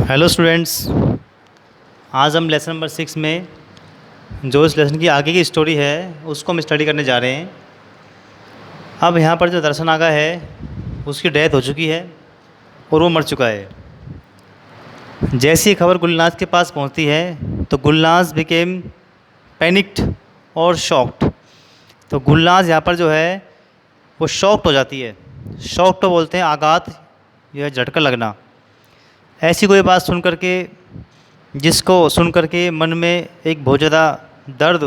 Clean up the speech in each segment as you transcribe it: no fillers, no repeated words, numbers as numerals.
Hello students. आज हम lesson number 6 में जो इस लेसन की आगे की स्टोरी है उसको हम स्टडी करने जा रहे हैं। अब यहाँ पर जो दर्शन आगा है उसकी डेथ हो चुकी है और वो मर चुका है। जैसी ये खबर गुलनाज के पास पहुँचती है तो गुलनाज बिकेम पैनिक्ड और शॉक्ड। तो गुलनाज यहाँ पर जो है वो शॉक्ड हो जाती है। शॉक्ड तो बोलते हैं आघात या झटका लगना। ऐसी कोई बात सुन कर के जिसको सुन कर के मन में एक बहुत ज़्यादा दर्द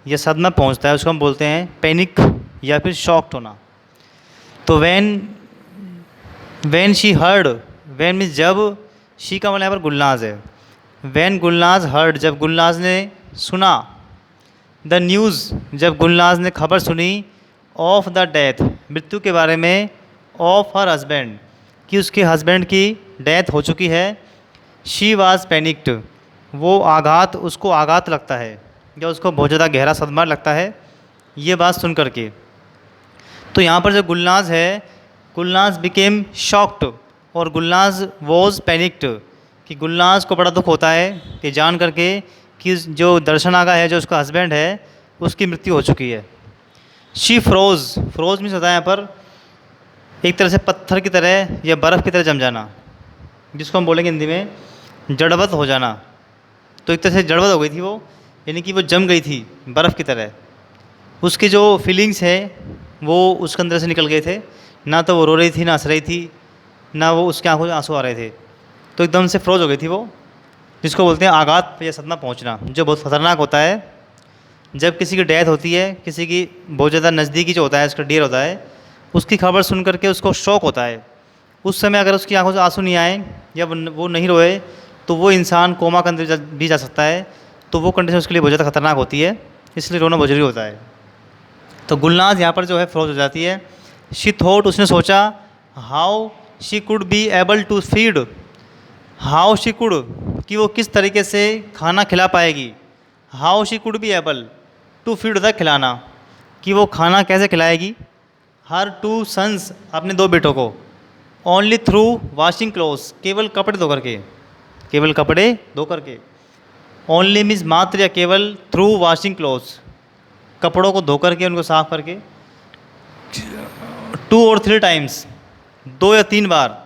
या सदमा पहुंचता है उसको हम बोलते हैं पैनिक या फिर शॉक्ड होना। तो when she heard, when means जब, शी का मतलब यहाँ पर गुलनाज है। वैन गुलनाज हर्ड, जब गुलनाज ने सुना, द न्यूज़, जब गुलनाज ने खबर सुनी, ऑफ द डेथ, मृत्यु के बारे में, ऑफ हर हस्बैंड, कि उसके हस्बैंड की डेथ हो चुकी है। शी वाज पैनिक्ड, वो आघात, उसको आघात लगता है या उसको बहुत ज़्यादा गहरा सदमा लगता है ये बात सुन कर के। तो यहाँ पर जो गुलनाज है, गुलनाज बिकेम शॉक्ड और गुलनाज वॉज पैनिक्ड, कि गुलनाज को बड़ा दुख होता है कि जान करके कि जो दर्शन आगा है, जो उसका हस्बैंड है, उसकी मृत्यु हो चुकी है। शी फ्रोज, फ्रोज मीन्स होता है यहाँ पर एक तरह से पत्थर की तरह या बर्फ़ की तरह जम जाना, जिसको हम बोलेंगे हिंदी में जड़वत हो जाना। तो एक तरह से जड़वत हो गई थी वो, यानी कि वो जम गई थी बर्फ़ की तरह। उसकी जो फीलिंग्स है वो उसके अंदर से निकल गए थे। ना तो वो रो रही थी, ना हंस रही थी, ना वो उसके आंखों से आंसू आ रहे थे। तो एकदम से फ्रोज हो गई थी वो, जिसको बोलते हैं आघात या सदमा पहुंचना, जो बहुत ख़तरनाक होता है। जब किसी की डेथ होती है, किसी की बहुत ज़्यादा नज़दीकी जो होता है, उसका डियर होता है, उसकी खबर सुन करके उसको शौक होता है। उस समय अगर उसकी आंखों से आंसू नहीं आए या वो नहीं रोए तो वो इंसान कोमा के अंदर भी जा सकता है। तो वो कंडीशन उसके लिए बहुत ज़्यादा खतरनाक होती है, इसलिए रोना बहुत जरूरी होता है। तो गुलनाज यहाँ पर जो है फ्रोज हो जाती है। शी थॉट, उसने सोचा, how she could be able to feed, how she could, कि वो किस तरीके से खाना खिला पाएगी। How she could be able to feed होता है खिलाना, कि वो खाना कैसे खिलाएगी। हर टू सन्स, अपने दो बेटों को, ओनली थ्रू वॉशिंग क्लोथ्स, केवल कपड़े धो करके, केवल कपड़े धो करके। ओनली मीन्स मात्र या केवल, थ्रू वॉशिंग क्लोथ्स, कपड़ों को धो करके, उनको साफ करके। 2 और 3 टाइम्स, 2 या 3 बार,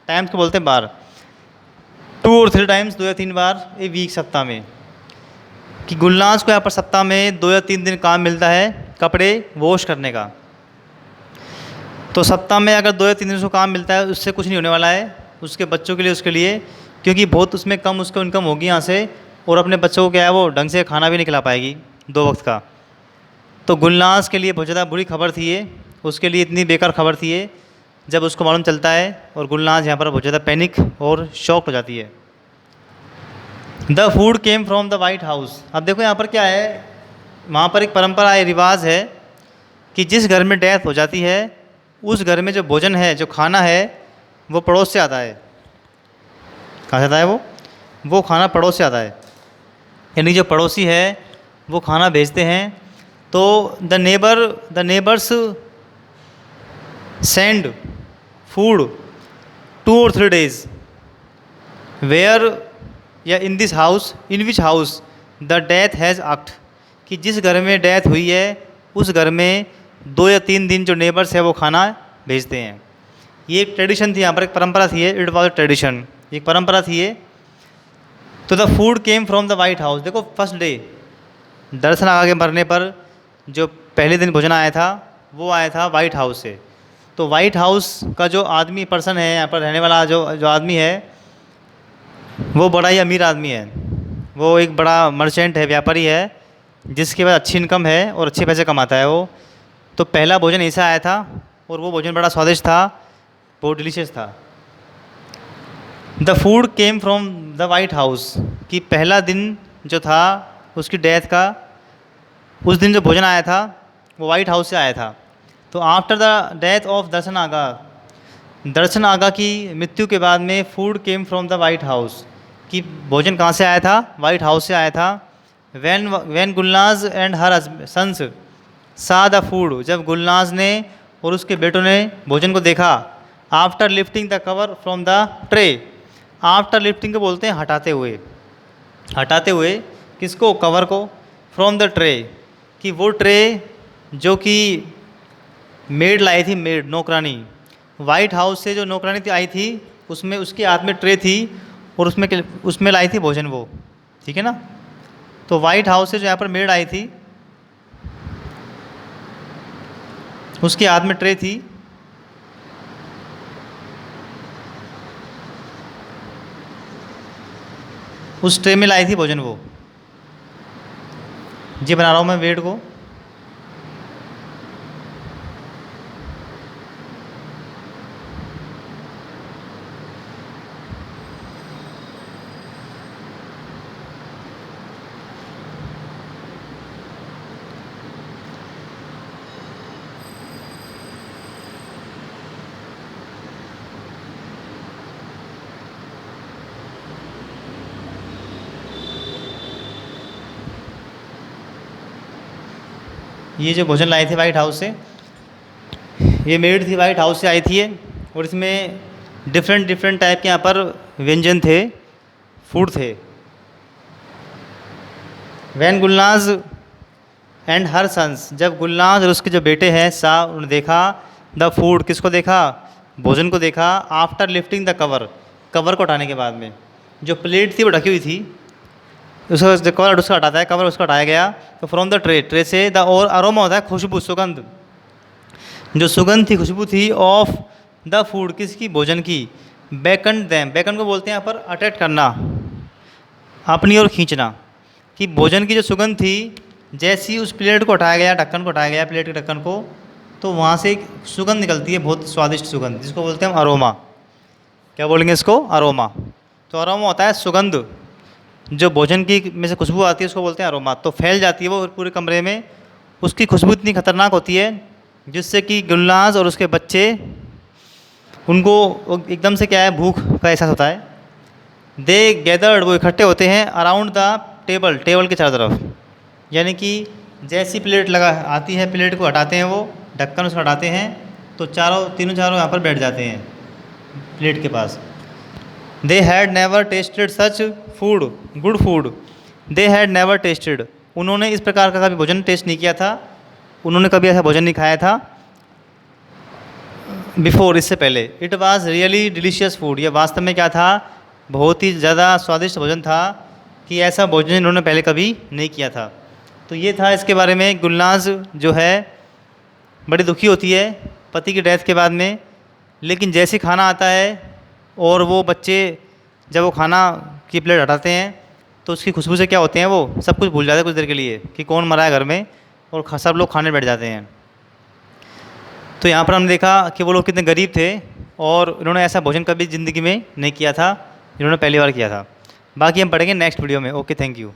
टाइम्स को बोलते हैं बार। 2 और 3 टाइम्स, 2 या 3 बार ए वीक, सप्ताह में। कि गुलनाज को यहाँ पर सप्ताह में 2 या 3 दिन काम मिलता है कपड़े वॉश करने का। तो सप्ताह में अगर 2 या 3 दिन उसको काम मिलता है, उससे कुछ नहीं होने वाला है उसके बच्चों के लिए, उसके लिए, क्योंकि बहुत उसमें कम उसको इनकम होगी यहाँ से, और अपने बच्चों को क्या है वो ढंग से खाना भी नहीं खिला पाएगी 2 वक्त का। तो गुलनाज के लिए बहुत ज़्यादा बुरी खबर थी ये, उसके लिए इतनी बेकार खबर थी ये, जब उसको मालूम चलता है। और गुलनाज यहाँ पर बहुत ज़्यादा पैनिक और शॉक हो जाती है। The food came from the white house. अब देखो यहाँ पर क्या है, वहाँ पर एक परंपरा है, रिवाज है कि जिस घर में डेथ हो जाती है उस घर में जो भोजन है, जो खाना है, वो पड़ोस से आता है। कहाँ से आता है वो खाना पड़ोस से आता है, यानी जो पड़ोसी है वो खाना भेजते हैं। तो द नेबर्स सेंड फूड 2 और 3 days वेयर या in this house, in which house the death has अक्ट, कि जिस घर में डेथ हुई है उस घर में 2 या 3 दिन जो नेबर्स है वो खाना भेजते हैं। ये एक ट्रेडिशन थी, यहाँ पर एक परंपरा थी, इट वॉज अ ट्रेडिशन, एक परंपरा थी ये। तो the food came from the white house. देखो फर्स्ट डे दर्शन आगे मरने पर जो पहले दिन भोजन आया था वो आया था वाइट हाउस से। तो वाइट हाउस का जो आदमी, पर्सन है यहाँ पर रहने वाला जो आदमी है, वो बड़ा ही अमीर आदमी है। वो एक बड़ा मर्चेंट है, व्यापारी है, जिसके पास अच्छी इनकम है और अच्छे पैसे कमाता है वो। तो पहला भोजन ऐसा आया था और वो भोजन बड़ा स्वादिष्ट था, बहुत डिलीशियस था। The food came from the white house, कि पहला दिन जो था उसकी डेथ का, उस दिन जो भोजन आया था वो वाइट हाउस से आया था। तो आफ्टर द डेथ ऑफ दर्शन आगा, दर्शन आगा की मृत्यु के बाद में food came from the white house, कि भोजन कहाँ से आया था, वाइट हाउस से आया था। When Gulnaz and her sons saw the food, जब गुलनाज ने और उसके बेटों ने भोजन को देखा। After lifting the cover from the tray, after lifting को बोलते हैं हटाते हुए। हटाते हुए किसको? कवर को। फ्रॉम द ट्रे, कि वो ट्रे जो कि मेड लाई थी, मेड नौकरानी, वाइट हाउस से जो नौकरानी थी आई थी, उसमें उसके हाथ में ट्रे थी और उसमें लाई थी भोजन वो, ठीक है ना। तो वाइट हाउस से जो यहाँ पर मेड आई थी उसके हाथ में ट्रे थी, उस ट्रे में लाई थी भोजन वो। जी बना रहा हूँ मैं वेट को। ये जो भोजन लाई थी वाइट हाउस से, ये मेड थी वाइट हाउस से आई थी ये, और इसमें डिफरेंट डिफरेंट टाइप के यहाँ पर व्यंजन थे, फूड थे। When Gulnaz and her sons, जब गुलनाज और उसके जो बेटे हैं सा, उन्होंने देखा द फूड, किसको देखा? भोजन को देखा। After lifting the cover, cover को हटाने के बाद में, जो प्लेट थी वो ढकी हुई थी, उसका जो कवर उसका हटाता है, कवर उसका हटाया गया। तो फ्रॉम द ट्रे, ट्रे से द, और अरोमा होता है खुशबू, सुगंध, जो सुगंध थी, खुशबू थी, ऑफ द फूड, किसकी? भोजन की। बेकन दैम, बेकन को बोलते हैं यहाँ पर अट्रैक्ट करना, अपनी ओर खींचना, कि भोजन की जो सुगंध थी, जैसी उस प्लेट को हटाया गया, ढक्कन को हटाया गया, प्लेट के ढक्कन को, तो वहाँ से एक सुगंध निकलती है, बहुत स्वादिष्ट सुगंध, जिसको बोलते हैं हम अरोमा। क्या बोलेंगे इसको? अरोमा। तो अरोमा होता है सुगंध, जो भोजन की में से खुशबू आती है उसको बोलते हैं अरोमा। तो फैल जाती है वो पूरे कमरे में, उसकी खुशबू इतनी खतरनाक होती है जिससे कि गुलनाज और उसके बच्चे, उनको एकदम से क्या है, भूख का एहसास होता है। दे गैदर्ड, वो इकट्ठे होते हैं, अराउंड द टेबल, टेबल के चारों तरफ, यानी कि जैसी प्लेट लगा आती है, प्लेट को हटाते हैं वो, ढक्कन उसका हटाते हैं, तो तीनों चारों यहाँ पर बैठ जाते हैं प्लेट के पास। They had never tasted such food, good food. They had never tasted, उन्होंने इस प्रकार का कभी भोजन टेस्ट नहीं किया था, उन्होंने कभी ऐसा भोजन नहीं खाया था बिफोर, इससे पहले। It was really delicious food, यह वास्तव में क्या था? बहुत ही ज़्यादा स्वादिष्ट भोजन था, कि ऐसा भोजन इन्होंने पहले कभी नहीं किया था। तो ये था इसके बारे में। गुलनाज जो है बड़ी दुखी होती है पति की डेथ के बाद में, लेकिन जैसे खाना आता है और वो बच्चे जब वो खाना की प्लेट हटाते हैं, तो उसकी खुशबू से क्या होते हैं, वो सब कुछ भूल जाते हैं कुछ देर के लिए कि कौन मरा है घर में, और सब लोग खाने बैठ जाते हैं। तो यहाँ पर हमने देखा कि वो लोग कितने गरीब थे और इन्होंने ऐसा भोजन कभी ज़िंदगी में नहीं किया था, इन्होंने पहली बार किया था। बाकी हम पढ़ेंगे नेक्स्ट वीडियो में। Okay, thank you.